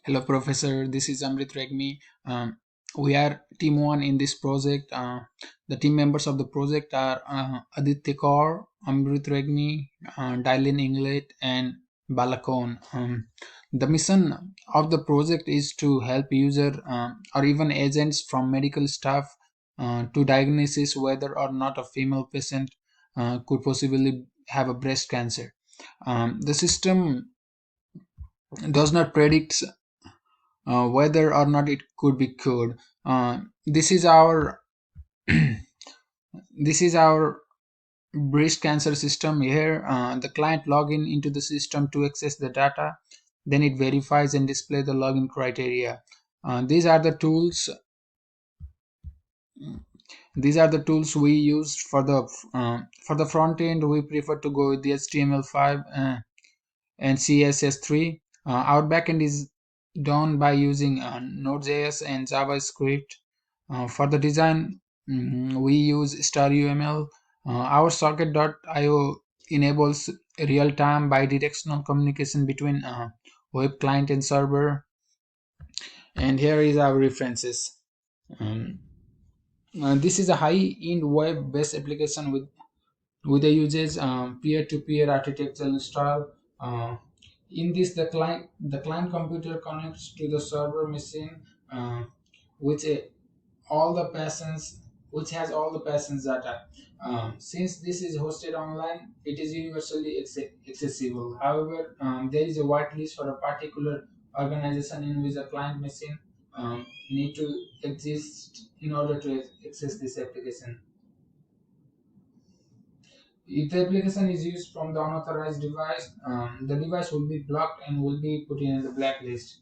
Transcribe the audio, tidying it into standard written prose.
Hello, Professor. This is Amrit Regmi. We are team one in this project. The team members of the project are Aditya Kaur, Amrit Regmi, Dylan Inglet, and Balakon. The mission of the project is to help user or even agents from medical staff to diagnosis whether or not a female patient could possibly have a breast cancer. The system does not predict whether or not it could be cured. This is our this is our breast cancer system here. The client log in into the system to access the data, then it verifies and display the login criteria. These are the tools. These are the tools we use for the front end. We prefer to go with the HTML5 and CSS3. Our backend is done by using Node.js and JavaScript. For the design, we use StarUML. Our socket.io enables real-time bidirectional communication between web client and server. And here is our references. Um, this is a high-end web-based application with the uses peer-to-peer architectural style. In this, the client computer connects to the server machine, which all the patients which has all the patients data. Since this is hosted online, it is universally accessible. However, there is a whitelist for a particular organization in which a client machine need to exist in order to access this application. If the application is used from the unauthorized device, the device will be blocked and will be put in the blacklist.